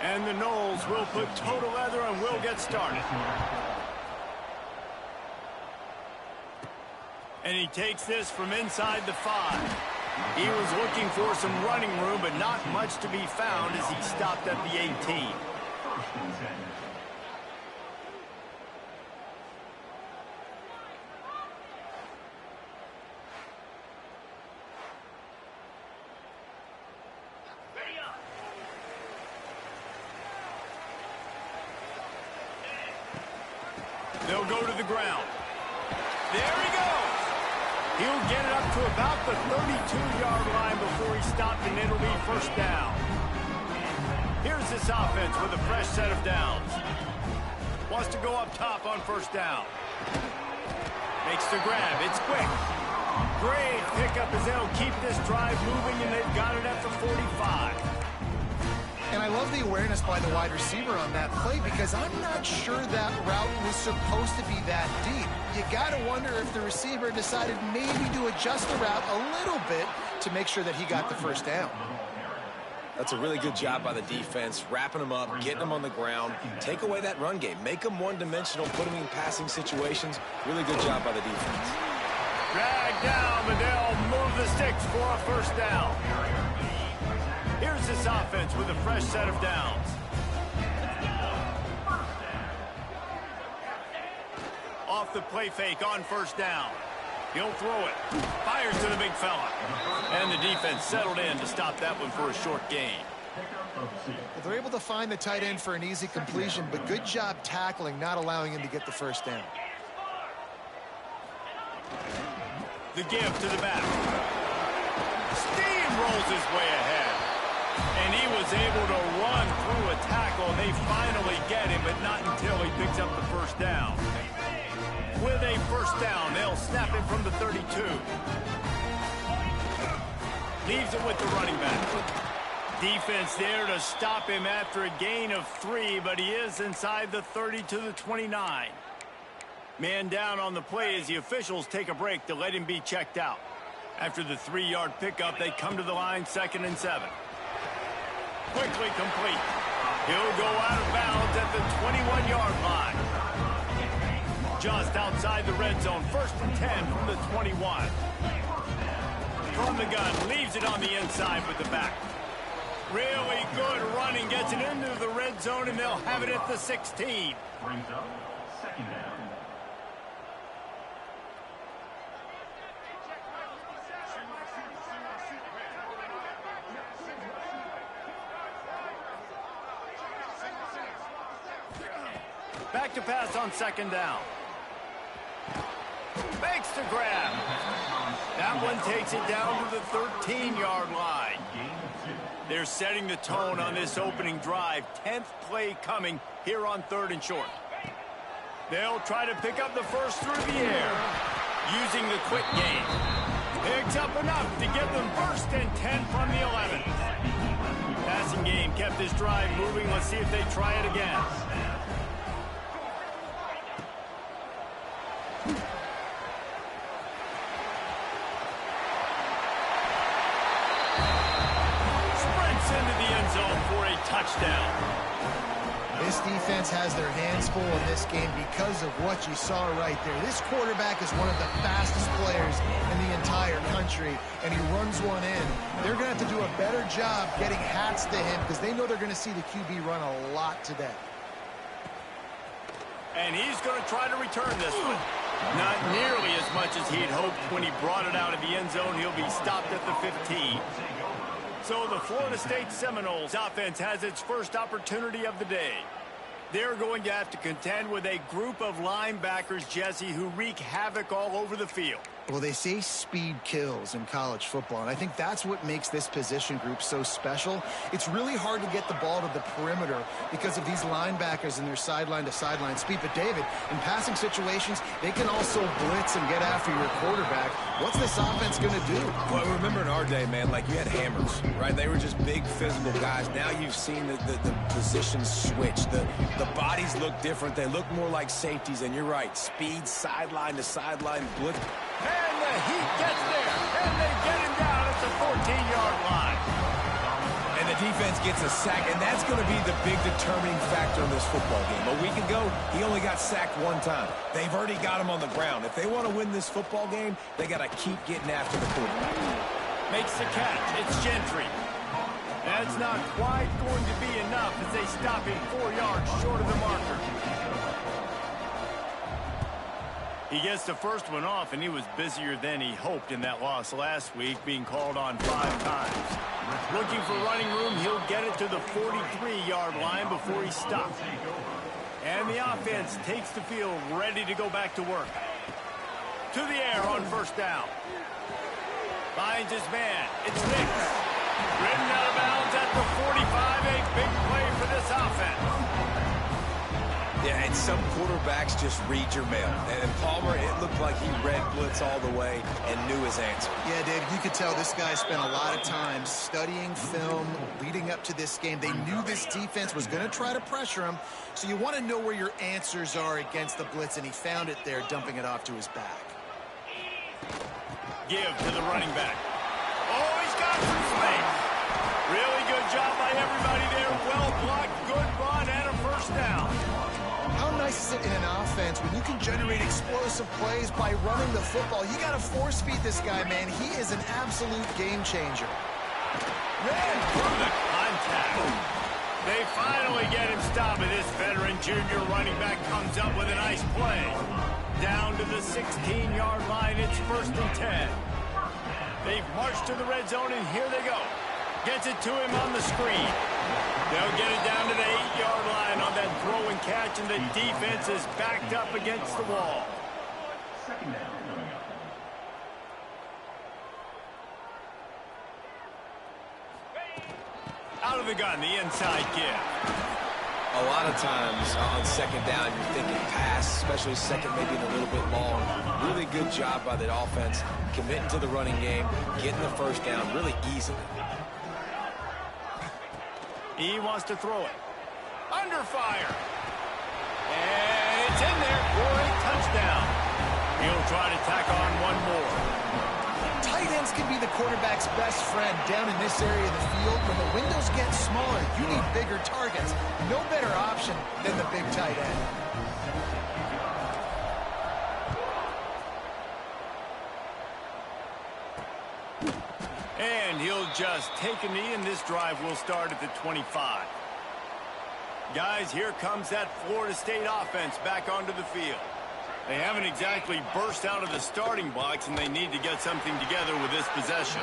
And the Knowles will put total leather and will get started. And he takes this from inside the 5. He was looking for some running room, but not much to be found as he stopped at the 18. They'll go to the ground. There he goes. He'll get it up to about the 32-yard line before he stopped, and it'll be first down. Here's this offense with a fresh set of downs. Wants to go up top on first down. Makes the grab. It's quick. Great pickup as they'll keep this drive moving, and they've got it at the 45. And I love the awareness by the wide receiver on that play because I'm not sure that route was supposed to be that deep. You got to wonder if the receiver decided maybe to adjust the route a little bit to make sure that he got the first down. That's a really good job by the defense, wrapping them up, getting them on the ground, take away that run game, make them one-dimensional, put them in passing situations. Really good job by the defense. Drag down, but they'll move the sticks for a first down. Here's this offense with a fresh set of downs. Off the play fake on first down. He'll throw it. Fires to the big fella. And the defense settled in to stop that one for a short gain. Well, they're able to find the tight end for an easy completion, but good job tackling, not allowing him to get the first down. The give to the back. Steamrolls his way ahead. And he was able to run through a tackle. They finally get him, but not until he picks up the first down. With a first down, they'll snap him from the 32. Leaves it with the running back. Defense there to stop him after a gain of 3, but he is inside the 30 to the 29. Man down on the play as the officials take a break to let him be checked out. After the 3-yard pickup, they come to the line 2nd and 7. Quickly complete. He'll go out of bounds at the 21-yard line. Just outside the red zone, 1st and 10 from the 21. From the gun, leaves it on the inside with the back. Really good running, gets it into the red zone, and they'll have it at the 16. Brings up 2nd down. Back to pass on 2nd down. Makes the grab. That one takes it down to the 13-yard line. They're setting the tone on this opening drive. 10th play coming here on 3rd and short. They'll try to pick up the first through the air. Using the quick game. Picks up enough to get them 1st and 10 from the 11. Passing game kept this drive moving. Let's see if they try it again. Touchdown. This defense has their hands full in this game because of what you saw right there. This quarterback is one of the fastest players in the entire country, and he runs one in. They're going to have to do a better job getting hats to him because they know they're going to see the QB run a lot today. And he's going to try to return this one. Not nearly as much as he'd hoped when he brought it out of the end zone. He'll be stopped at the 15. So the Florida State Seminoles offense has its first opportunity of the day. They're going to have to contend with a group of linebackers, Jesse, who wreak havoc all over the field. Well, they say speed kills in college football, and I think that's what makes this position group so special. It's really hard to get the ball to the perimeter because of these linebackers and their sideline-to-sideline speed. But, David, in passing situations, they can also blitz and get after your quarterback. What's this offense going to do? Well, remember in our day, man, like you had hammers, right? They were just big physical guys. Now you've seen the positions switch. The bodies look different. They look more like safeties, and you're right. Speed, sideline-to-sideline, blitz. And the Heat gets there, and they get him down at the 14-yard line. And the defense gets a sack, and that's going to be the big determining factor in this football game. A week ago, he only got sacked one time. They've already got him on the ground. If they want to win this football game, they got to keep getting after the quarterback. Makes the catch. It's Gentry. That's not quite going to be enough as they stop him 4 yards short of the marker. He gets the first one off, and he was busier than he hoped in that loss last week, being called on 5 times. Looking for running room, he'll get it to the 43-yard line before he stops. And the offense takes the field ready to go back to work. To the air on first down. Finds his man. It's Nix. Ridden out of bounds at the 45. A big play for this offense. Yeah, and some quarterbacks just read your mail. And Palmer, it looked like he read blitz all the way and knew his answer. Yeah, Dave, you could tell this guy spent a lot of time studying film leading up to this game. They knew this defense was going to try to pressure him, so you want to know where your answers are against the blitz, and he found it there, dumping it off to his back. Give to the running back. Oh, he's got some space. Really good job by everybody there. Well blocked, good run, and a first down. How nice is it in an offense when you can generate explosive plays by running the football? You got to force feed this guy, man. He is an absolute game changer. Ran through the contact. They finally get him stopped, and this veteran junior running back comes up with a nice play. Down to the 16-yard line, it's 1st and 10. They've marched to the red zone, and here they go. Gets it to him on the screen. They'll get it down to the 8-yard line on that throw and catch, and the defense is backed up against the wall. Second down. Out of the gun, the inside give. A lot of times on second down, you're thinking pass, especially second, maybe a little bit long. Really good job by the offense, committing to the running game, getting the first down really easily. He wants to throw it. Under fire. And it's in there for a touchdown. He'll try to tack on one more. Tight ends can be the quarterback's best friend down in this area of the field. When the windows get smaller, you need bigger targets. No better option than the big tight end. And he'll just take a knee, and this drive will start at the 25. Guys, here comes that Florida State offense back onto the field. They haven't exactly burst out of the starting blocks, and they need to get something together with this possession.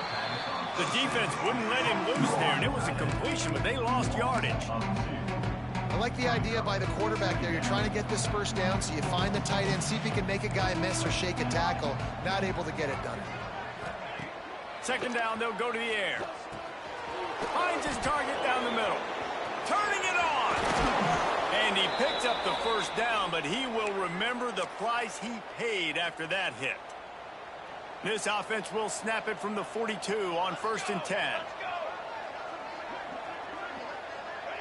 The defense wouldn't let him loose there, and it was a completion, but they lost yardage. I like the idea by the quarterback there. You're trying to get this first down, so you find the tight end, see if he can make a guy miss or shake a tackle. Not able to get it done. Second down, they'll go to the air. Finds his target down the middle. Turning it on. And he picks up the first down, but he will remember the price he paid after that hit. This offense will snap it from the 42 on 1st and 10.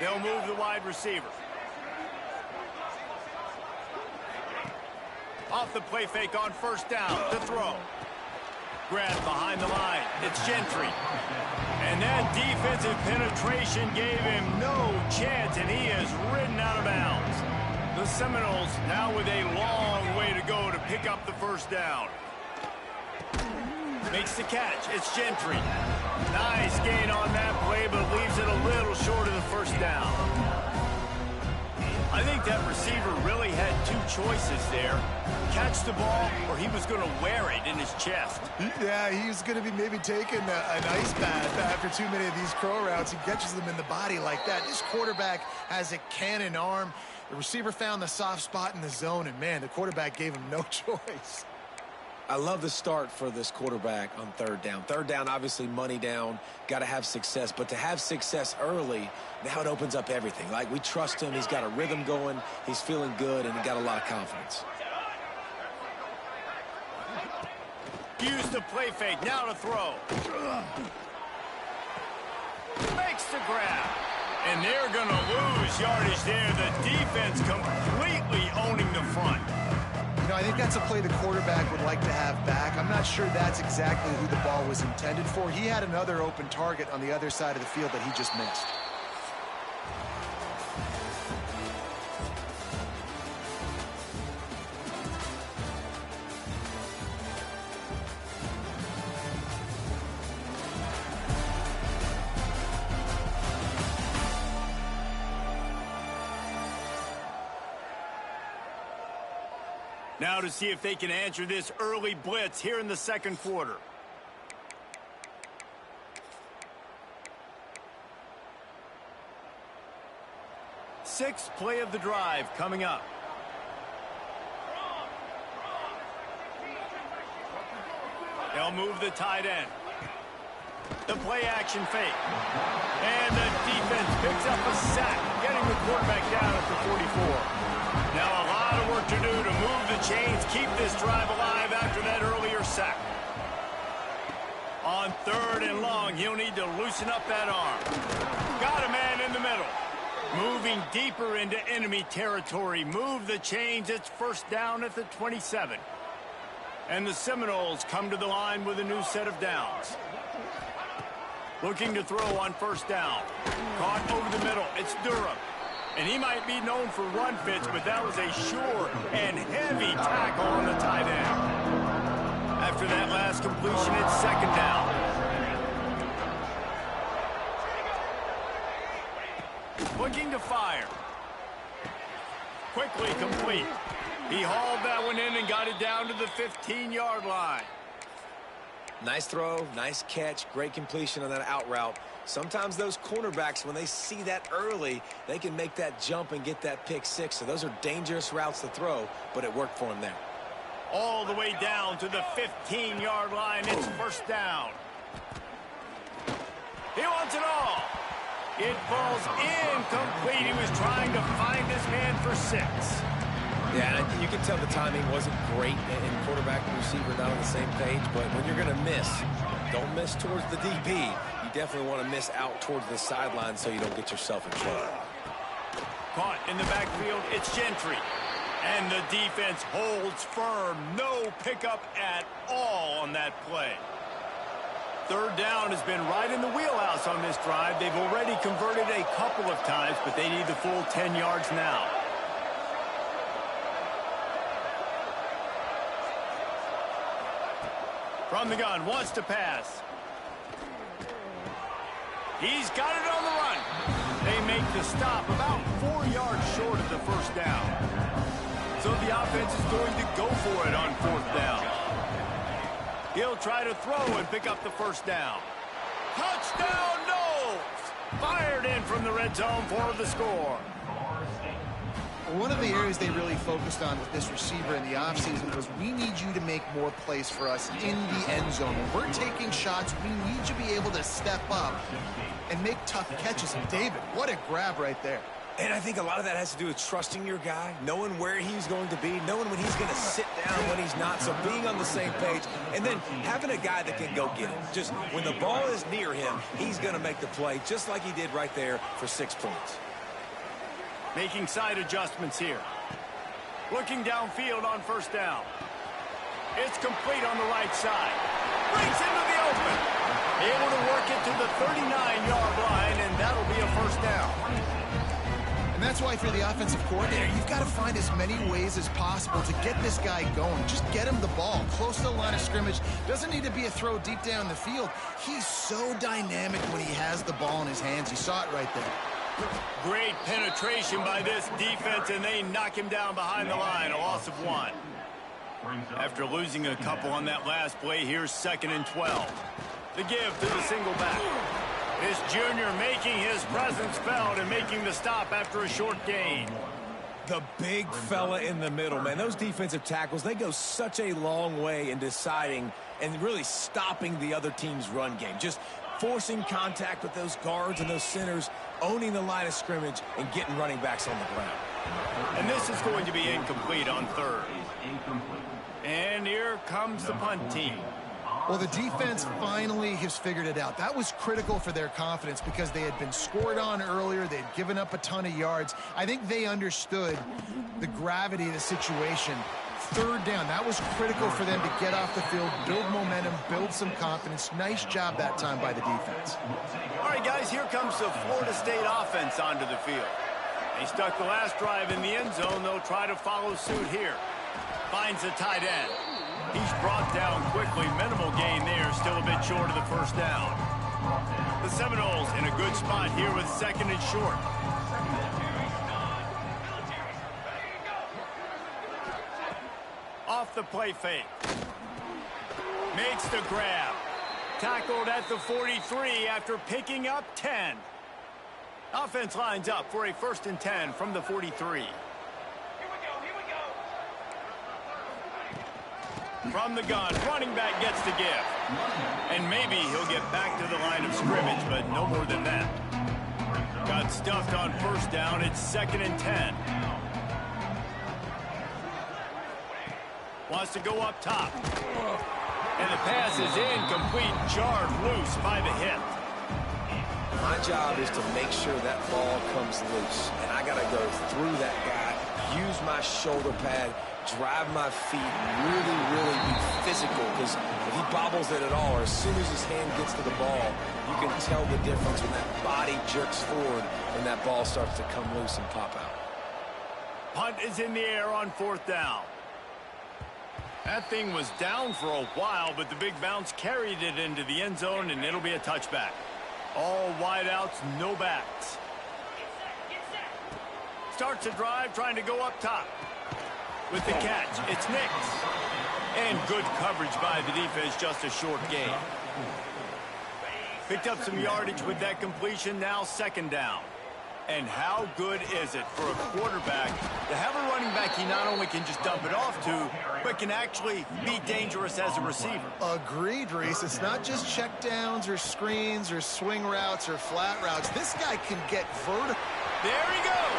They'll move the wide receiver. Off the play fake on first down to throw. Grab behind the line. It's Gentry. And that defensive penetration gave him no chance, and he is ridden out of bounds. The Seminoles now with a long way to go to pick up the first down. Makes the catch. It's Gentry. Nice gain on that play, but leaves it a little short of the first down. I think that receiver really had two choices there. Catch the ball, or he was going to wear it in his chest. Yeah, he's going to be maybe taking an ice bath after too many of these crow routes. He catches them in the body like that. This quarterback has a cannon arm. The receiver found the soft spot in the zone, and, man, the quarterback gave him no choice. I love the start for this quarterback on third down. Third down, obviously money down, got to have success. But to have success early, now it opens up everything. Like, we trust him. He's got a rhythm going. He's feeling good, and he got a lot of confidence. Use the play fake. Now to throw. Makes the grab. And they're going to lose yardage there. The defense completely owning the front. I think that's a play the quarterback would like to have back. I'm not sure that's exactly who the ball was intended for. He had another open target on the other side of the field that he just missed. Now to see if they can answer this early blitz here in the second quarter. Sixth play of the drive coming up. They'll move the tight end. The play action fake. And the defense picks up a sack, getting the quarterback down at the 44. Now a lot of work to do to move the chains, keep this drive alive after that earlier sack. On third and long, he'll need to loosen up that arm. Got a man in the middle. Moving deeper into enemy territory. Move the chains. It's first down at the 27. And the Seminoles come to the line with a new set of downs. Looking to throw on first down. Caught over the middle. It's Durham. And he might be known for run fits, but that was a sure and heavy tackle on the tight end. After that last completion, it's second down. Looking to fire. Quickly complete. He hauled that one in and got it down to the 15-yard line. Nice throw, nice catch, great completion on that out route. Sometimes those cornerbacks, when they see that early, they can make that jump and get that pick six. So those are dangerous routes to throw, but it worked for him there. All the way down to the 15-yard line. It's first down. He wants it all. It falls incomplete. He was trying to find this man for six. Yeah, and you can tell the timing wasn't great, and quarterback and receiver not on the same page, but when you're going to miss, don't miss towards the DB. You definitely want to miss out towards the sideline so you don't get yourself in trouble. Caught in the backfield, it's Gentry. And the defense holds firm. No pickup at all on that play. Third down has been right in the wheelhouse on this drive. They've already converted a couple of times, but they need the full 10 yards now. From the gun, wants to pass. He's got it on the run. They make the stop about 4 yards short of the first down. So the offense is going to go for it on fourth down. He'll try to throw and pick up the first down. Touchdown, Knowles! Fired in from the red zone for the score. One of the areas they really focused on with this receiver in the offseason was we need you to make more plays for us in the end zone. When we're taking shots, we need you to be able to step up and make tough catches. And David, what a grab right there. And I think a lot of that has to do with trusting your guy, knowing where he's going to be, knowing when he's going to sit down, when he's not, so being on the same page, and then having a guy that can go get it. Just when the ball is near him, he's going to make the play, just like he did right there for 6 points. Making side adjustments here. Looking downfield on first down. It's complete on the right side. Breaks into the open. Able to work it to the 39-yard line, and that'll be a first down. And that's why for the offensive coordinator, you've got to find as many ways as possible to get this guy going. Just get him the ball close to the line of scrimmage. Doesn't need to be a throw deep down the field. He's so dynamic when he has the ball in his hands. You saw it right there. Great penetration by this defense, and they knock him down behind the line, a loss of 1. After losing a couple on that last play, here's 2nd and 12. The give to the single back. This junior making his presence felt and making the stop after a short gain. The big fella in the middle, man. Those defensive tackles, they go such a long way in deciding and really stopping the other team's run game. Just forcing contact with those guards and those centers, owning the line of scrimmage, and getting running backs on the ground. And this is going to be incomplete on third. And here comes the punt team. Well, the defense finally has figured it out. That was critical for their confidence because they had been scored on earlier. They had given up a ton of yards. I think they understood the gravity of the situation. third down. That was critical for them to get off the field, build momentum, build some confidence. Nice job that time by the defense. All right, guys, here comes the Florida State offense onto the field. They stuck the last drive in the end zone. They'll try to follow suit here. Finds the tight end. He's brought down quickly. Minimal gain there. Still a bit short of the first down. The Seminoles in a good spot here with second and short. Off the play fake. Makes the grab. Tackled at the 43 after picking up 10. Offense lines up for a 1st and 10 from the 43. From the gun, running back gets the give. And maybe he'll get back to the line of scrimmage, but no more than that. Got stuffed on first down. It's 2nd and 10. Wants to go up top. And the pass is incomplete, jarred loose by the hit. My job is to make sure that ball comes loose. And I got to go through that guy, use my shoulder pad, drive my feet, really be physical. Because if he bobbles it at all, or as soon as his hand gets to the ball, you can tell the difference when that body jerks forward and that ball starts to come loose and pop out. Punt is in the air on 4th down. That thing was down for a while, but the big bounce carried it into the end zone, and it'll be a touchback. All wideouts, no backs. Starts a drive, trying to go up top. With the catch, it's Nix. And good coverage by the defense, just a short gain. Picked up some yardage with that completion, now 2nd down. And how good is it for a quarterback to have a running back he not only can just dump it off to, but can actually be dangerous as a receiver? Agreed, Reese. It's not just checkdowns or screens or swing routes or flat routes. This guy can get vertical. There he goes.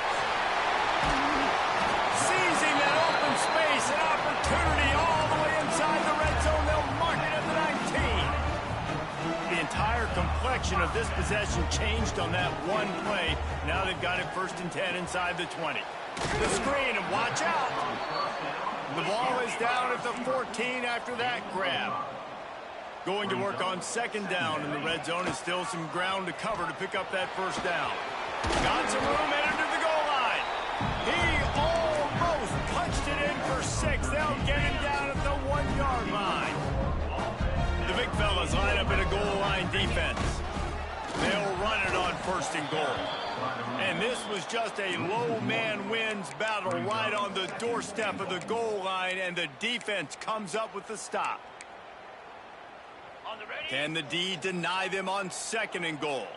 Seizing that open space, an opportunity all the way inside the red zone. They'll mark it at the 19. The entire complexion of this possession changed on that one play. Now they've got it 1st and 10 inside the 20. The screen, and watch out. The ball is down at the 14 after that grab. Going to work on 2nd down in the red zone. Is still some ground to cover to pick up that 1st down. Got some room, headed to the goal line. He almost punched it in for 6. They'll get him down at the 1-yard line. The big fellas line up in a goal line defense. They'll run it on 1st and goal. And this was just a low man wins battle right on the doorstep of the goal line, and the defense comes up with the stop. Can the D deny them on 2nd and goal?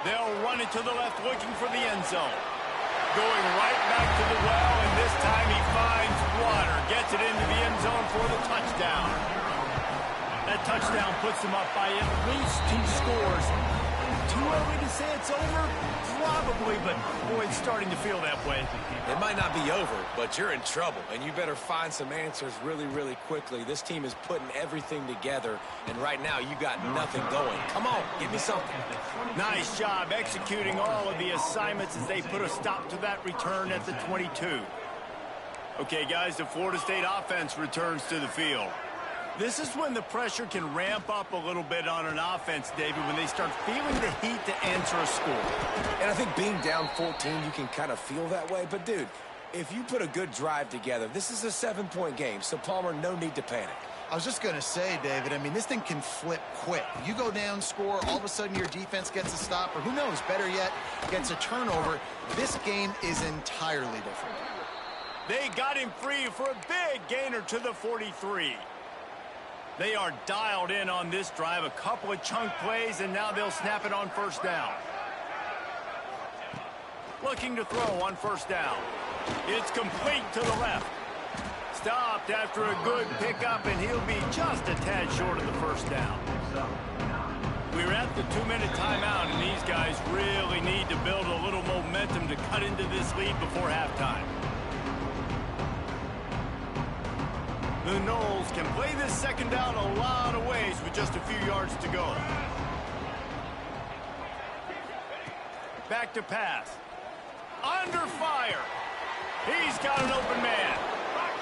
They'll run it to the left, looking for the end zone. Going right back to the well, and this time he finds water. Gets it into the end zone for the touchdown. That touchdown puts them up by at least 2 scores. Too early to say it's over? Probably, but boy, it's starting to feel that way. It might not be over, but you're in trouble, and you better find some answers really quickly. This team is putting everything together, and right now you got nothing going. Come on, give me something. Nice job executing all of the assignments as they put a stop to that return at the 22. Okay, guys, the Florida State offense returns to the field. This is when the pressure can ramp up a little bit on an offense, David, when they start feeling the heat to answer a score. And I think being down 14, you can kind of feel that way. But, dude, if you put a good drive together, this is a 7-point game. So, Palmer, no need to panic. I was just going to say, David, I mean, this thing can flip quick. You go down, score, all of a sudden your defense gets a stop, or who knows, better yet, gets a turnover. This game is entirely different. They got him free for a big gainer to the 43. They are dialed in on this drive. A couple of chunk plays, and now they'll snap it on 1st down. Looking to throw on 1st down. It's complete to the left. Stopped after a good pickup, and he'll be just a tad short of the 1st down. We're at the 2-minute timeout, and these guys really need to build a little momentum to cut into this lead before halftime. The Noles can play this 2nd down a lot of ways with just a few yards to go. Back to pass. Under fire. He's got an open man.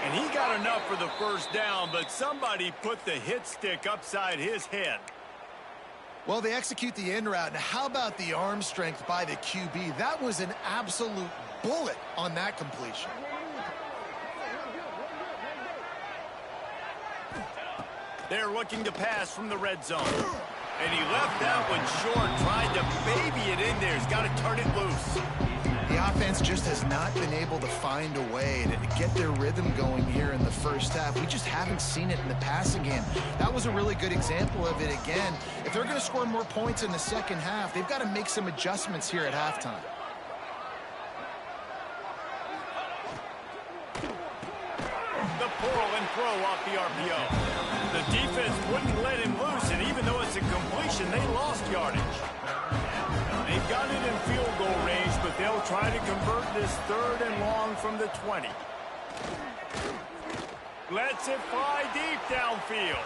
And he got enough for the first down, but somebody put the hit stick upside his head. Well, they execute the in route. Now, how about the arm strength by the QB? That was an absolute bullet on that completion. They're looking to pass from the red zone. And he left that one short, tried to baby it in there. He's got to turn it loose. The offense just has not been able to find a way to get their rhythm going here in the first half. We just haven't seen it in the passing game. That was a really good example of it again. If they're going to score more points in the second half, they've got to make some adjustments here at halftime. The pull and throw off the RPO. The defense wouldn't let him loose, and even though it's a completion, they lost yardage. They've got it in field goal range, but they'll try to convert this 3rd and long from the 20. Lets it fly deep downfield.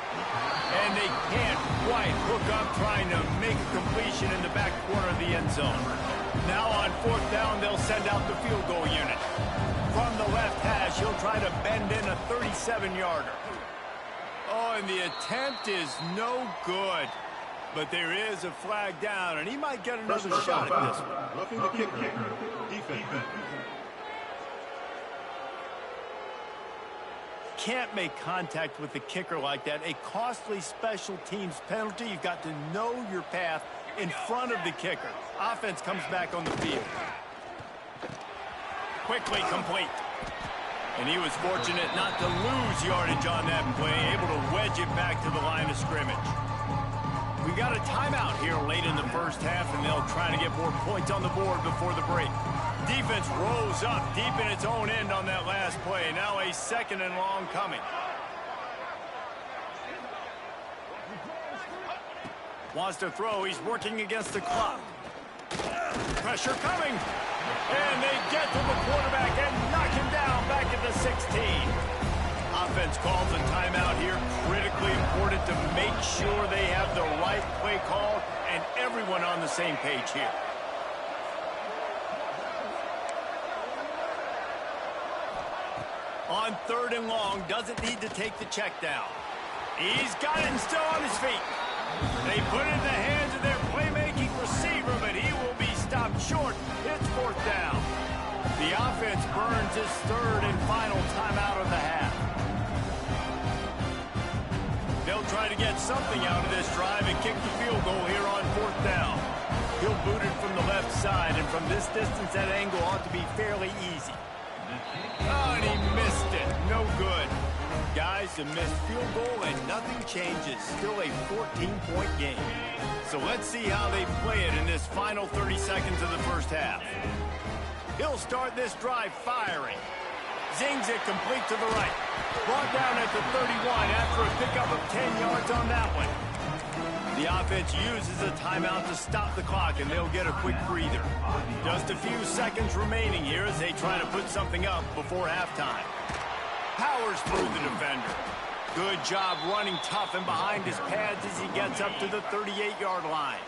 And they can't quite hook up trying to make a completion in the back corner of the end zone. Now on 4th down, they'll send out the field goal unit. From the left hash, he'll try to bend in a 37-yarder. Oh, and the attempt is no good. But there is a flag down, and he might get another shot at this one. Roughing the kicker. Defense. Can't make contact with the kicker like that. A costly special teams penalty. You've got to know your path in front of the kicker. Offense comes back on the field. Quickly complete. And he was fortunate not to lose yardage on that play, able to wedge it back to the line of scrimmage. We got a timeout here late in the first half, and they'll try to get more points on the board before the break. Defense rolls up deep in its own end on that last play. Now a 2nd and long coming. Wants to throw. He's working against the clock. Pressure coming. And they get to the quarterback and knock him down back at the 16. Offense calls a timeout here. Critically important to make sure they have the right play call and everyone on the same page here. On 3rd and long, doesn't need to take the check down. He's got it and still on his feet. They put it in the hands of their playmaking receiver, but he will be stopped short. It's 4th down. The offense burns his 3rd and final timeout of the half. They'll try to get something out of this drive and kick the field goal here on 4th down. He'll boot it from the left side, and from this distance, that angle ought to be fairly easy. Oh, and he missed it. No good. Guys, a missed field goal, and nothing changes. Still a 14-point game. So let's see how they play it in this final 30 seconds of the first half. He'll start this drive firing. Zings it complete to the right. Brought down at the 31 after a pickup of 10 yards on that one. The offense uses a timeout to stop the clock, and they'll get a quick breather. Just a few seconds remaining here as they try to put something up before halftime. Powers through the defender. Good job running tough and behind his pads as he gets up to the 38-yard line.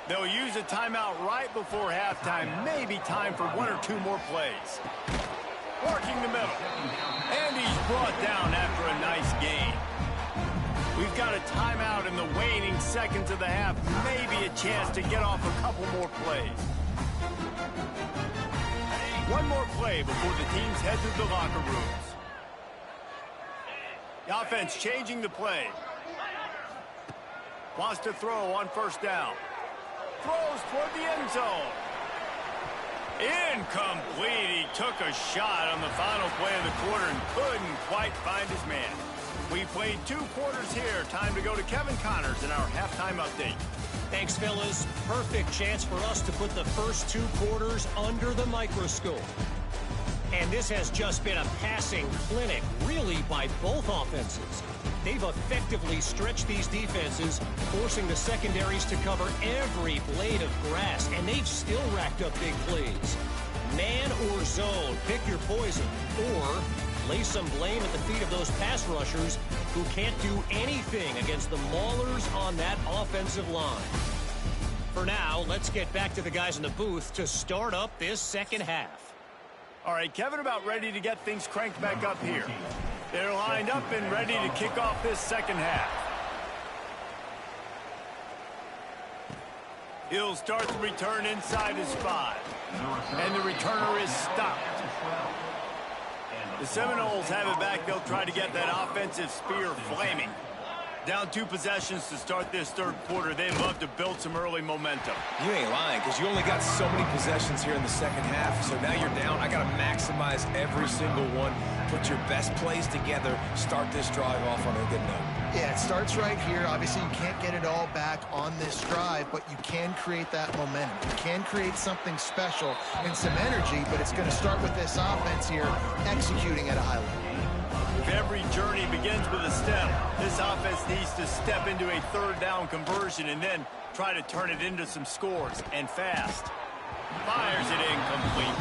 They'll use a timeout right before halftime. Maybe time for 1 or 2 more plays. Working the middle. And he's brought down after a nice gain. We've got a timeout in the waning seconds of the half. Maybe a chance to get off a couple more plays. One more play before the teams head to the locker rooms. The offense changing the play. Wants to throw on 1st down. Throws toward the end zone. Incomplete. He took a shot on the final play of the quarter and couldn't quite find his man. We played 2 quarters here. Time to go to Kevin Connors in our halftime update. Thanks, fellas. Perfect chance for us to put the first 2 quarters under the microscope. And this has just been a passing clinic, really, by both offenses. They've effectively stretched these defenses, forcing the secondaries to cover every blade of grass, and they've still racked up big plays. Man or zone, pick your poison, or lay some blame at the feet of those pass rushers who can't do anything against the maulers on that offensive line. For now, let's get back to the guys in the booth to start up this second half. All right, Kevin about ready to get things cranked back up here. They're lined up and ready to kick off this second half. He'll start the return inside his 5. And the returner is stopped. The Seminoles have it back. They'll try to get that offensive spear flaming. Down 2 possessions to start this third quarter. They'd love to build some early momentum. You ain't lying, because you only got so many possessions here in the second half, so now you're down. I got to maximize every single one. Put your best plays together. Start this drive off on a good note. Yeah, it starts right here. Obviously, you can't get it all back on this drive, but you can create that momentum. You can create something special and some energy, but it's going to start with this offense here executing at a high level. If every journey begins with a step, this offense needs to step into a third down conversion and then try to turn it into some scores, and fast. Fires it incomplete.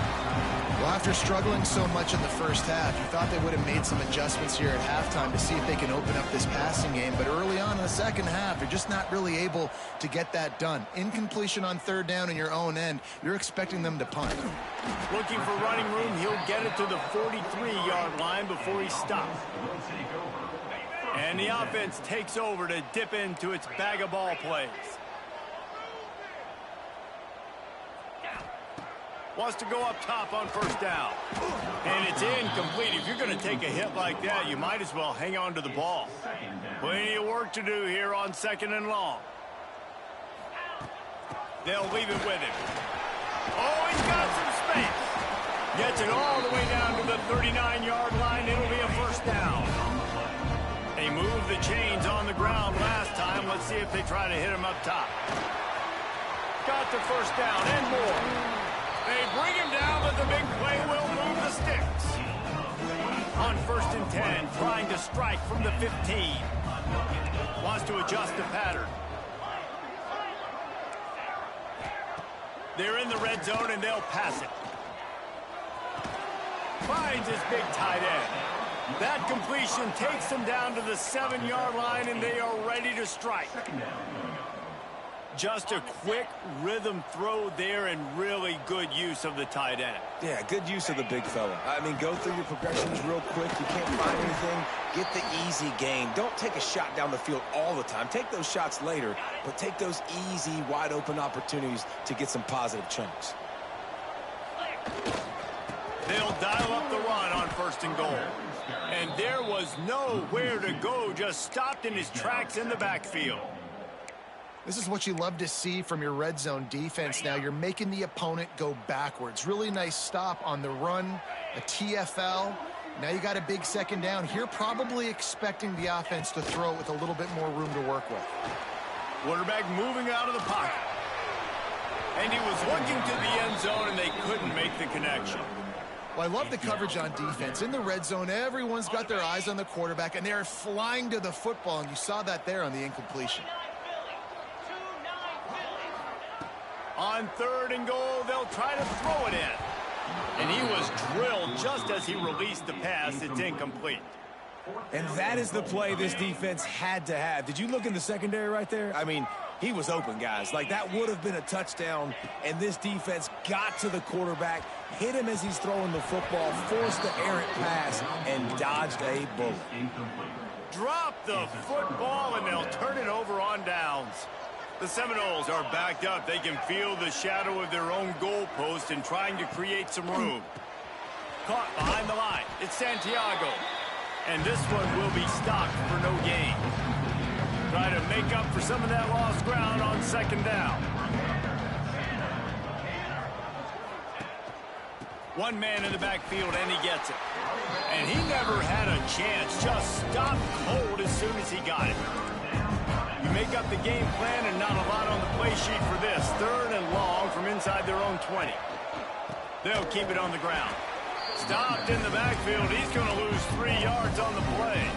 Well, after struggling so much in the first half, you thought they would have made some adjustments here at halftime to see if they can open up this passing game. But early on in the second half, they're just not really able to get that done. Incompletion on third down in your own end, you're expecting them to punt. Looking for running room, he'll get it to the 43-yard line before he stops. And the offense takes over to dip into its bag of ball plays. Wants to go up top on first down. And it's incomplete. If you're going to take a hit like that, you might as well hang on to the ball. Plenty of work to do here on second and long. They'll leave it with him. Oh, he's got some space. Gets it all the way down to the 39-yard line. It'll be a first down. They moved the chains on the ground last time. Let's see if they try to hit him up top. Got the first down and more. They bring him down, but the big play will move the sticks. On 1st and 10, trying to strike from the 15. Wants to adjust the pattern. They're in the red zone, and they'll pass it. Finds his big tight end. That completion takes them down to the 7-yard line, and they are ready to strike. Just a quick rhythm throw there and really good use of the tight end. Yeah, good use of the big fella. I mean, go through your progressions real quick. You can't find anything. Get the easy gain. Don't take a shot down the field all the time. Take those shots later, but take those easy, wide-open opportunities to get some positive chunks. They'll dial up the run on 1st and goal. And there was nowhere to go, just stopped in his tracks in the backfield. This is what you love to see from your red zone defense now. You're making the opponent go backwards. Really nice stop on the run, a TFL. Now you got a big second down. Here probably expecting the offense to throw it with a little bit more room to work with. Quarterback moving out of the pocket. And he was looking to the end zone, and they couldn't make the connection. Well, I love the coverage on defense. In the red zone, everyone's got their eyes on the quarterback, and they're flying to the football, and you saw that there on the incompletion. On 3rd and goal, they'll try to throw it in. And he was drilled just as he released the pass. It's incomplete. And that is the play this defense had to have. Did you look in the secondary right there? I mean, he was open, guys. Like, that would have been a touchdown, and this defense got to the quarterback, hit him as he's throwing the football, forced the errant pass, and dodged a bullet. Drop the football, and they'll turn it over on downs. The Seminoles are backed up. They can feel the shadow of their own goalpost and trying to create some room. Caught behind the line. It's Santiago. And this one will be stopped for no gain. Try to make up for some of that lost ground on 2nd down. One man in the backfield, and he gets it. And he never had a chance. Just stopped cold as soon as he got it. You make up the game plan and not a lot on the play sheet for this. 3rd and long from inside their own 20. They'll keep it on the ground. Stopped in the backfield. He's going to lose 3 yards on the play.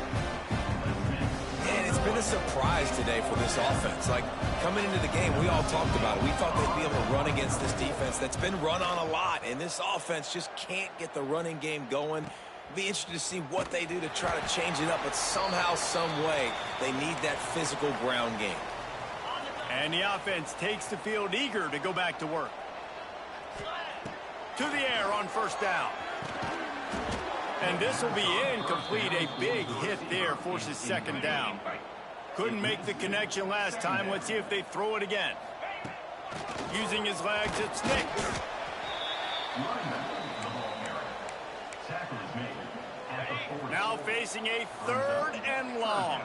And it's been a surprise today for this offense. Like, coming into the game, we all talked about it. We thought they'd be able to run against this defense that's been run on a lot. And this offense just can't get the running game going. Be interested to see what they do to try to change it up, but somehow, some way, they need that physical ground game. And the offense takes the field eager to go back to work. To the air on 1st down. And this will be incomplete. A big hit there forces second down. Couldn't make the connection last time. Let's see if they throw it again. Using his legs, it's Nick. Now facing a 3rd and long.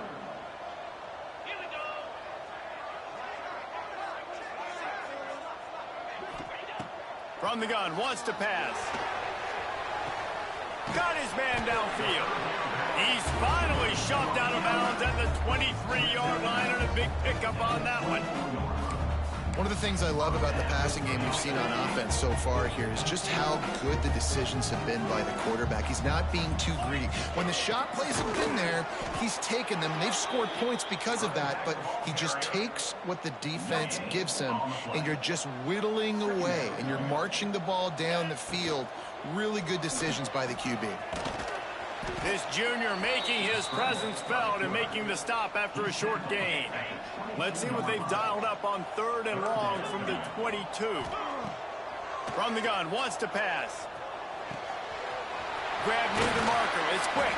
From the gun, wants to pass. Got his man downfield. He's finally shoved out of bounds at the 23-yard line, and a big pickup on that one. One of the things I love about the passing game we've seen on offense so far here is just how good the decisions have been by the quarterback. He's not being too greedy. When the shot plays have been there, he's taken them. They've scored points because of that, but he just takes what the defense gives him, and you're just whittling away, and you're marching the ball down the field. Really good decisions by the QB. This junior making his presence felt and making the stop after a short gain. Let's see what they've dialed up on 3rd and long from the 22. From the gun, wants to pass. Grab near the marker, it's quick.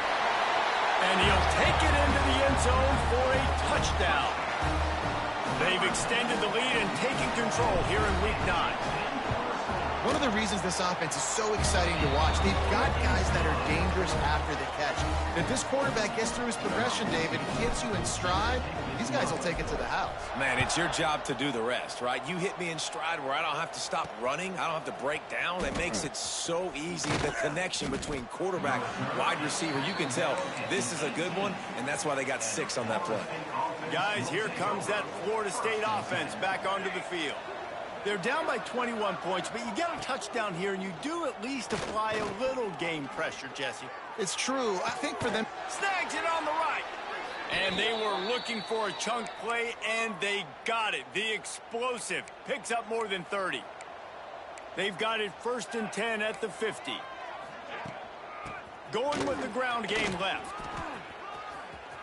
And he'll take it into the end zone for a touchdown. They've extended the lead and taken control here in Week 9. One of the reasons this offense is so exciting to watch, they've got guys that are dangerous after the catch. If this quarterback gets through his progression, David, hits you in stride, these guys will take it to the house. Man, it's your job to do the rest, right? You hit me in stride where I don't have to stop running. I don't have to break down. It makes it so easy. The connection between quarterback, wide receiver, you can tell this is a good one, and that's why they got 6 on that play. Guys, here comes that Florida State offense back onto the field. They're down by 21 points, but you get a touchdown here, and you do at least apply a little game pressure, Jesse. It's true. I think for them... Snags it on the right. And they were looking for a chunk play, and they got it. The explosive picks up more than 30. They've got it 1st and 10 at the 50. Going with the ground game left.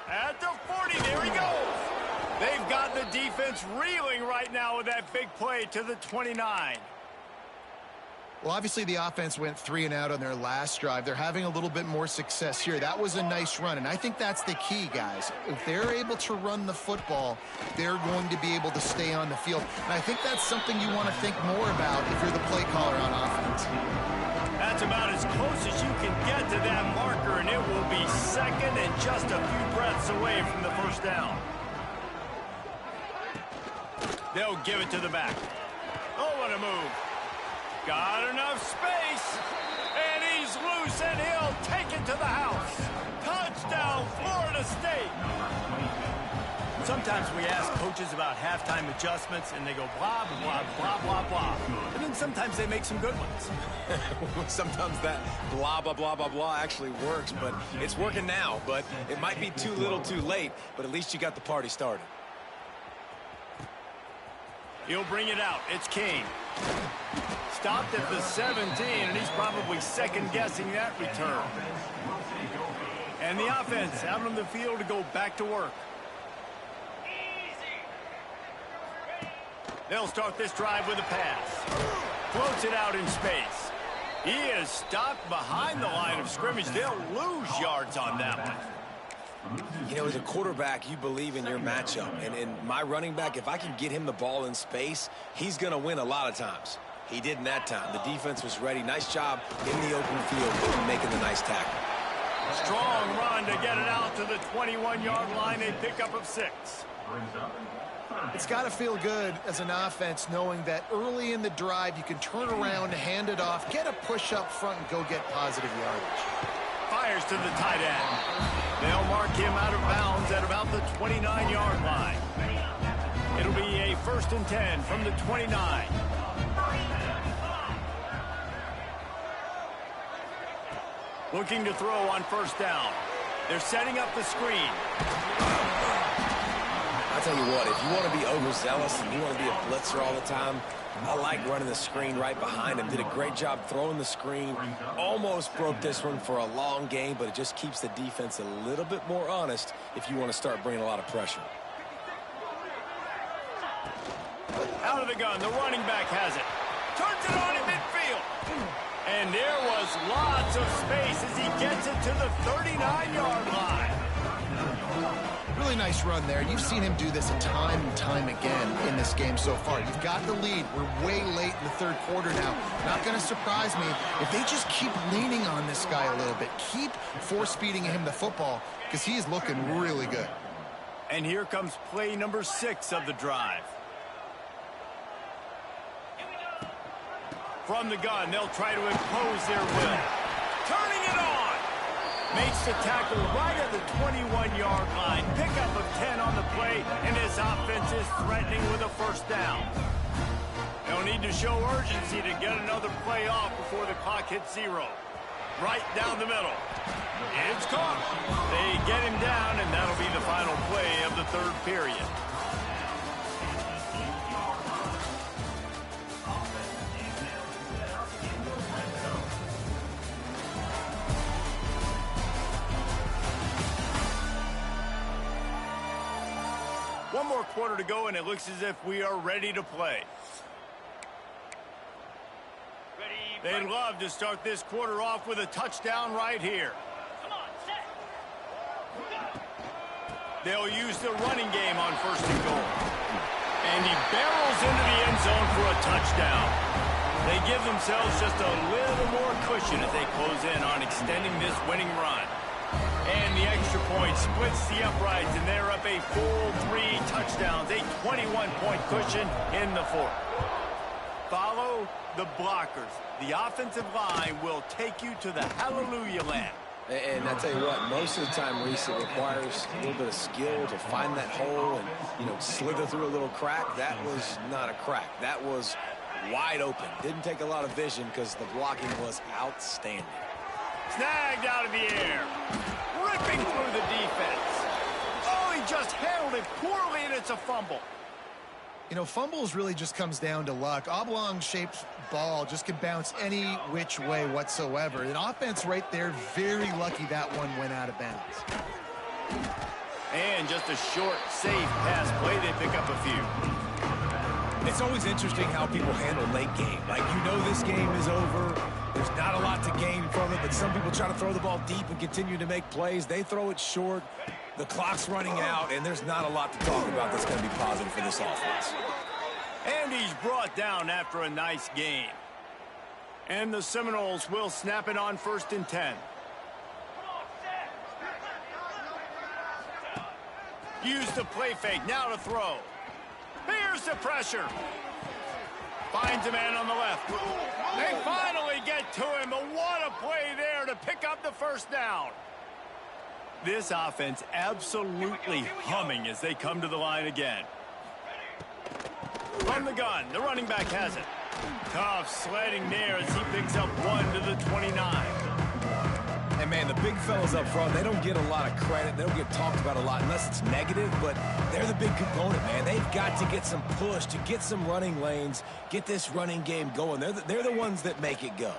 At the 40, there he goes. They've got the defense reeling right now with that big play to the 29. Well, obviously the offense went 3 and out on their last drive. They're having a little bit more success here. That was a nice run, and I think that's the key, guys. If they're able to run the football, they're going to be able to stay on the field. And I think that's something you want to think more about if you're the play caller on offense. That's about as close as you can get to that marker, and it will be 2nd and just a few breaths away from the 1st down. They'll give it to the back. Oh, what a move. Got enough space. And he's loose, and he'll take it to the house. Touchdown, Florida State. Sometimes we ask coaches about halftime adjustments, and they go blah, blah, blah, blah, blah. And then sometimes they make some good ones. Sometimes that blah, blah, blah, blah, blah actually works, but it's working now. But it might be too little too late, but at least you got the party started. He'll bring it out. It's Kane. Stopped at the 17, and he's probably second-guessing that return. And the offense out on the field to go back to work. They'll start this drive with a pass. Floats it out in space. He is stopped behind the line of scrimmage. They'll lose yards on that one. You know, as a quarterback, you believe in your matchup. And in my running back, if I can get him the ball in space, he's going to win a lot of times. He didn't that time. The defense was ready. Nice job in the open field making the nice tackle. Strong run to get it out to the 21-yard line. A pickup of 6. It's got to feel good as an offense knowing that early in the drive you can turn around, hand it off, get a push up front, and go get positive yardage. Fires to the tight end. They'll mark him out of bounds at about the 29-yard line. It'll be a 1st and 10 from the 29. Looking to throw on 1st down. They're setting up the screen. I'll tell you what, if you want to be overzealous and you want to be a blitzer all the time, I like running the screen right behind him. Did a great job throwing the screen. Almost broke this one for a long game, but it just keeps the defense a little bit more honest if you want to start bringing a lot of pressure. Out of the gun, the running back has it. Turns it on in midfield. And there was lots of space as he gets it to the 39-yard line. Really nice run there. You've seen him do this time and time again in this game so far. You've got the lead. We're way late in the third quarter now. Not going to surprise me if they just keep leaning on this guy a little bit. Keep force-feeding him the football because he is looking really good. And here comes play number 6 of the drive. From the gun, they'll try to impose their will. Turning it on. Makes the tackle right at the 21-yard line. Pickup of 10 on the play, and his offense is threatening with a first down. They'll need to show urgency to get another play off before the clock hits 0. Right down the middle. It's caught. They get him down, and that'll be the final play of the third period. One more quarter to go, and it looks as if we are ready to play. They'd love to start this quarter off with a touchdown right here. They'll use the running game on first and goal. And he barrels into the end zone for a touchdown. They give themselves just a little more cushion as they close in on extending this winning run. And the extra point splits the uprights, and they're up a full 3 touchdowns, a 21-point cushion in the fourth. Follow the blockers. The offensive line will take you to the hallelujah land. And I tell you what, most of the time, Reese, it requires a little bit of skill to find that hole and, slither through a little crack. That was not a crack. That was wide open. Didn't take a lot of vision because the blocking was outstanding. Snagged out of the air. Ripping through the defense. Oh, he just handled it poorly, and it's a fumble. Fumbles really just comes down to luck. Oblong-shaped ball just can bounce any which way whatsoever. An offense right there, very lucky that one went out of bounds. And just a short, safe pass play. They pick up a few. It's always interesting how people handle late game. Like, this game is over. There's not a lot to gain from it, but some people try to throw the ball deep and continue to make plays. They throw it short. The clock's running out, and there's not a lot to talk about that's going to be positive for this offense. And he's brought down after a nice gain. And the Seminoles will snap it on first and 10. Use the play fake, now to throw. Here's the pressure. Finds a man on the left. They finally get to him, but what a play there to pick up the first down. This offense absolutely humming as they come to the line again. From the gun, the running back has it. Tough sledding there as he picks up 1 to the 29. And, man, the big fellas up front, they don't get a lot of credit. They don't get talked about a lot unless it's negative, but they're the big component, man. They've got to get some push, to get some running lanes, get this running game going. They're the ones that make it go.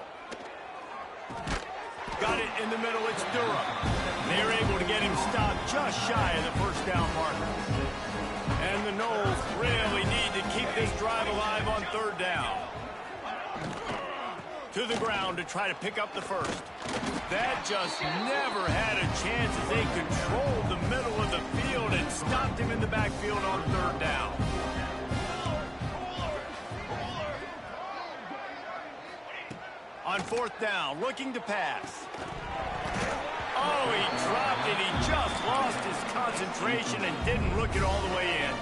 Got it in the middle, it's Durham. They're able to get him stopped just shy of the first down marker. And the Noles really need to keep this drive alive on third down. To the ground to try to pick up the first. That just never had a chance as they controlled the middle of the field and stopped him in the backfield on third down. On fourth down, looking to pass. Oh, he dropped it. He just lost his concentration and didn't look it all the way in.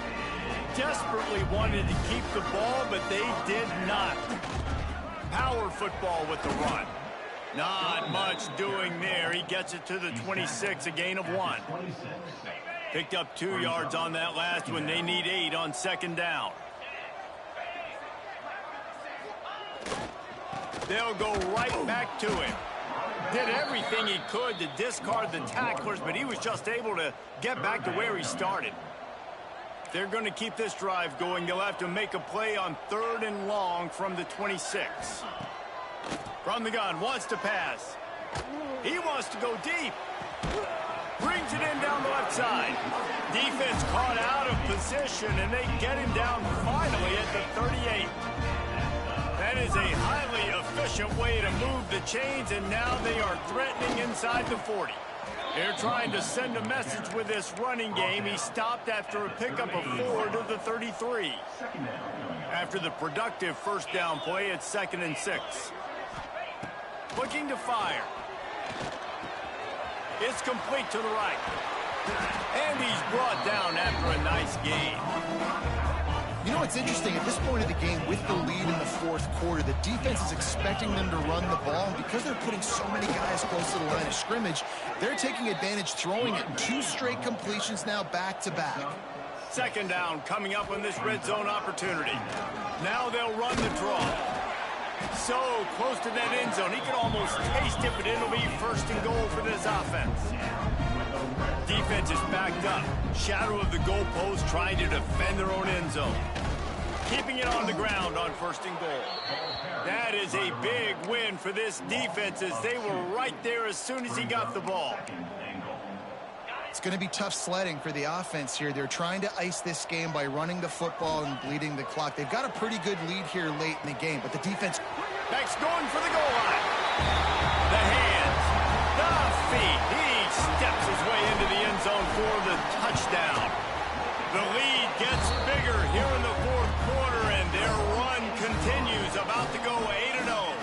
Desperately wanted to keep the ball, but they did not. Power football with the run. Not much doing there. He gets it to the 26, a gain of 1. Picked up 2 yards on that last one. They need 8 on second down. They'll go right back to him. Did everything he could to discard the tacklers, but he was just able to get back to where he started. They're going to keep this drive going. They'll have to make a play on third and long from the 26. From the gun, wants to pass. He wants to go deep. Brings it in down the left side. Defense caught out of position, and they get him down finally at the 38. That is a highly efficient way to move the chains, and now they are threatening inside the 40. They're trying to send a message with this running game. He stopped after a pickup of 4 to the 33. After the productive first down play, it's 2nd and 6. Looking to fire. It's complete to the right. And he's brought down after a nice gain. You know what's interesting? At this point of the game, with the lead in the fourth quarter, the defense is expecting them to run the ball. And because they're putting so many guys close to the line of scrimmage, they're taking advantage, throwing it. 2 straight completions now back-to-back. 2nd down coming up on this red zone opportunity. Now they'll run the draw. So close to that end zone. He can almost taste it, but it'll be 1st and goal for this offense. Defense is backed up. Shadow of the goalpost trying to defend their own end zone. Keeping it on the ground on 1st and goal. That is a big win for this defense as they were right there as soon as he got the ball. It's going to be tough sledding for the offense here. They're trying to ice this game by running the football and bleeding the clock. They've got a pretty good lead here late in the game, but the defense... Next going for the goal line. The hands. The feet. He steps his way into the end zone for the touchdown. The lead gets bigger here in the fourth quarter, and their run continues, about to go 8-0.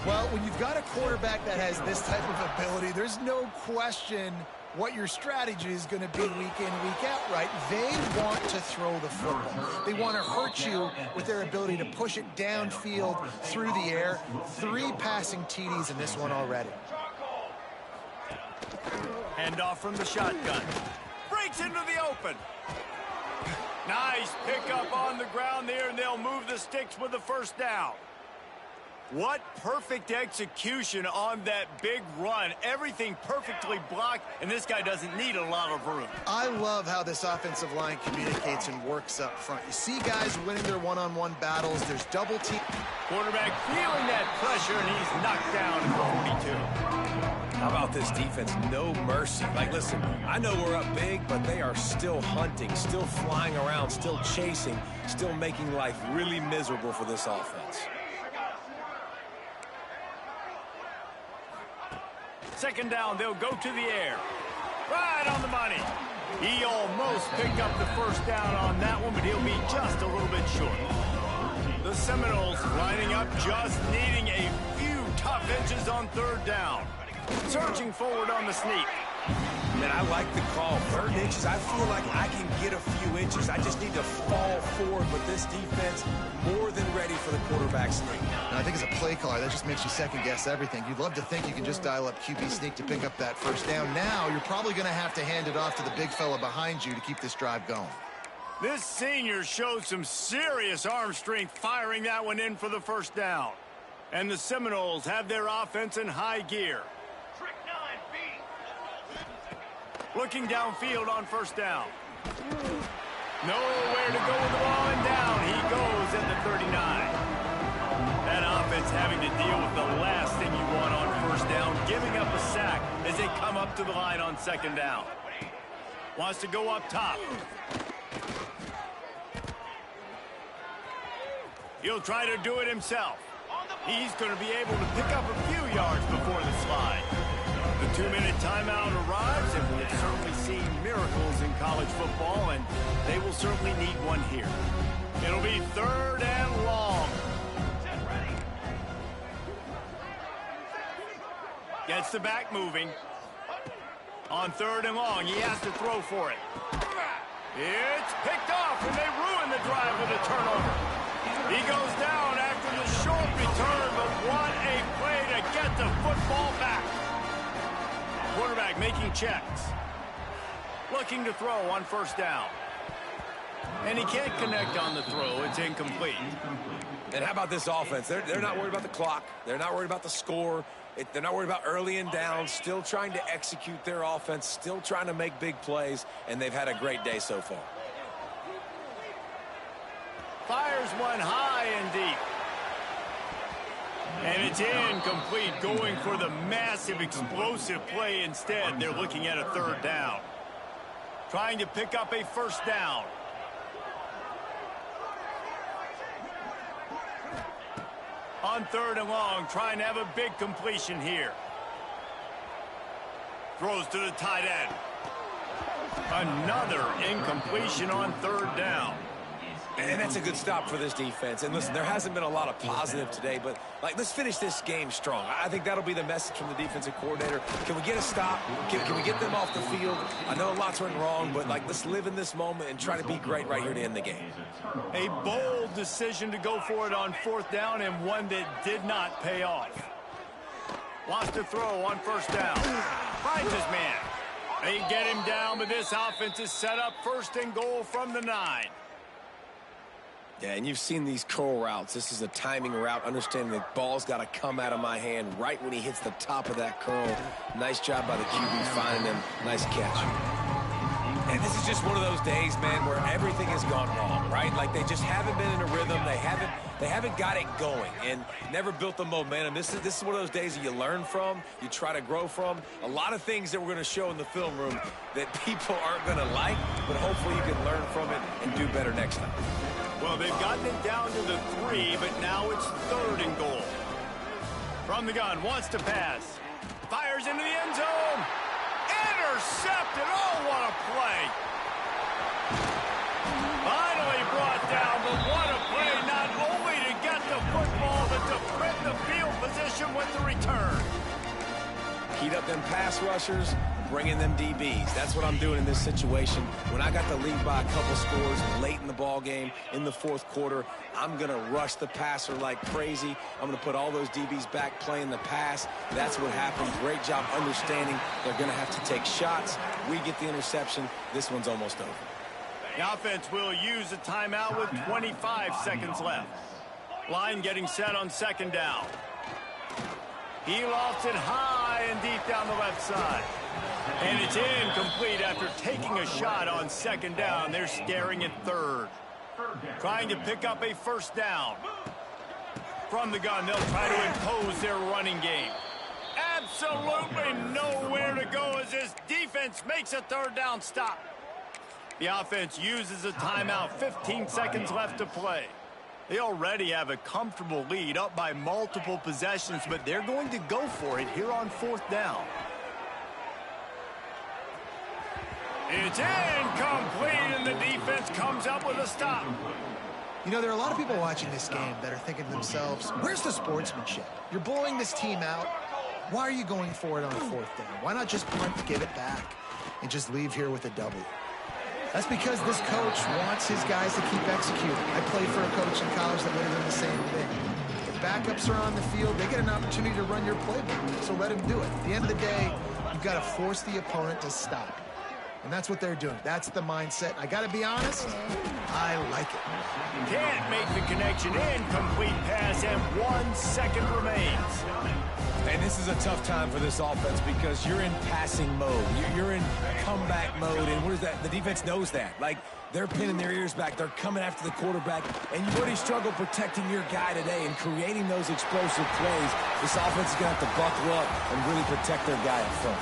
Well, when you've got a quarterback that has this type of ability, there's no question what your strategy is going to be week in, week out, right? They want to throw the football. They want to hurt you with their ability to push it downfield through the air. 3 passing TDs in this one already. Handoff from the shotgun. Breaks into the open. Nice pickup on the ground there, and they'll move the sticks with the 1st down. What perfect execution on that big run. Everything perfectly blocked, and this guy doesn't need a lot of room. I love how this offensive line communicates and works up front. You see guys winning their one-on-one battles. There's double team. Quarterback feeling that pressure, and he's knocked down at the 42. How about this defense? No mercy. Like, listen, I know we're up big, but they are still hunting, still flying around, still chasing, still making life really miserable for this offense. 2nd down, they'll go to the air. Right on the money. He almost picked up the 1st down on that one, but he'll be just a little bit short. The Seminoles lining up, just needing a few tough inches on 3rd down. Surging forward on the sneak. Man, I like the call. 3rd inches, I feel like I can get a few inches. I just need to fall forward, but this defense more than ready for the quarterback sneak. And I think as a play caller, that just makes you second-guess everything. You'd love to think you can just dial up QB sneak to pick up that 1st down. Now you're probably going to have to hand it off to the big fella behind you to keep this drive going. This senior showed some serious arm strength firing that one in for the 1st down. And the Seminoles have their offense in high gear. Looking downfield on 1st down. Nowhere to go with the ball, and down he goes at the 39. That offense having to deal with the last thing you want on 1st down, giving up a sack as they come up to the line on 2nd down. Wants to go up top. He'll try to do it himself. He's going to be able to pick up a few yards before the slide. The 2-minute timeout arrives, and we've certainly seen miracles in college football, and they will certainly need one here. It'll be 3rd and long. Gets the back moving. On 3rd and long, he has to throw for it. It's picked off, and they ruin the drive with a turnover. He goes down after the short return, but what a play to get the football back. Quarterback making checks. Looking to throw on 1st down. And he can't connect on the throw. It's incomplete. And how about this offense? They're not worried about the clock. They're not worried about the score. They're not worried about early and down. Still trying to execute their offense. Still trying to make big plays. And they've had a great day so far. Fires one high and deep. And it's incomplete, going for the massive explosive play instead. They're looking at a 3rd down. Trying to pick up a 1st down. on 3rd and long, trying to have a big completion here. Throws to the tight end. Another incompletion on 3rd down. And that's a good stop for this defense. And listen, there hasn't been a lot of positive today, but let's finish this game strong. I think that'll be the message from the defensive coordinator. Can we get a stop? Can we get them off the field? I know a lot's went wrong, but let's live in this moment and try to be great right here to end the game. A bold decision to go for it on 4th down, and one that did not pay off. Wants to throw on 1st down. Finds his man. They get him down, but this offense is set up 1st and goal from the 9. Yeah, and you've seen these curl routes. This is a timing route, understanding the ball's got to come out of my hand right when he hits the top of that curl. Nice job by the QB finding him. Nice catch. And this is just one of those days, man, where everything has gone wrong, right? Like they just haven't been in a rhythm. They haven't got it going and never built the momentum. This is one of those days that you learn from, you try to grow from. A lot of things that we're going to show in the film room that people aren't going to like, but hopefully you can learn from it and do better next time. Well, they've gotten it down to the 3, but now it's 3rd and goal. From the gun, wants to pass. Fires into the end zone. Intercepted. Oh, what a play. Finally brought down, but what a play. Not only to get the football, but to print the field position with the return. Heat up them pass rushers, bringing them DBs. That's what I'm doing in this situation. When I got the lead by a couple scores late in the ball game, in the 4th quarter, I'm going to rush the passer like crazy. I'm going to put all those DBs back playing the pass. That's what happened. Great job understanding they're going to have to take shots. We get the interception. This one's almost over. The offense will use a timeout with 25 seconds left. Line getting set on 2nd down. He lofts it high and deep down the left side. And it's incomplete after taking a shot on 2nd down. They're staring at 3rd. Trying to pick up a 1st down. From the gun, they'll try to impose their running game. Absolutely nowhere to go as this defense makes a 3rd down stop. The offense uses a timeout. 15 seconds left to play. They already have a comfortable lead, up by multiple possessions, but they're going to go for it here on 4th down. It's incomplete, and the defense comes up with a stop. You know, there are a lot of people watching this game that are thinking to themselves, where's the sportsmanship? You're blowing this team out. Why are you going for it on 4th down? Why not just punt, give it back, and just leave here with a W? That's because this coach wants his guys to keep executing. I played for a coach in college that would have done the same thing. If backups are on the field, they get an opportunity to run your playbook, so let them do it. At the end of the day, you've got to force the opponent to stop. And that's what they're doing. That's the mindset. I got to be honest, I like it. Can't make the connection. Incomplete pass, and 1 second remains. And this is a tough time for this offense because you're in passing mode. You're in comeback mode, and what is that? The defense knows that. Like, they're pinning their ears back. They're coming after the quarterback, and you've already struggled protecting your guy today and creating those explosive plays. This offense is going to have to buckle up and really protect their guy up front.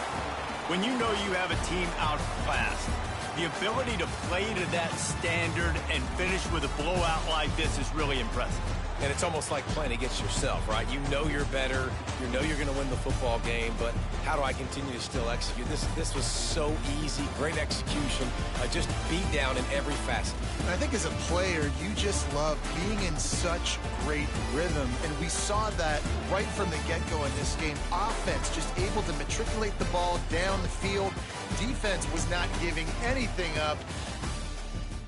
When you know you have a team outclassed, the ability to play to that standard and finish with a blowout like this is really impressive. And it's almost like playing against yourself, right? You know you're better. You know you're going to win the football game, but how do I continue to still execute? This was so easy. Great execution. Just beat down in every facet. And I think as a player, you just love being in such great rhythm. And we saw that right from the get-go in this game. Offense just able to matriculate the ball down the field. Defense was not giving anything up.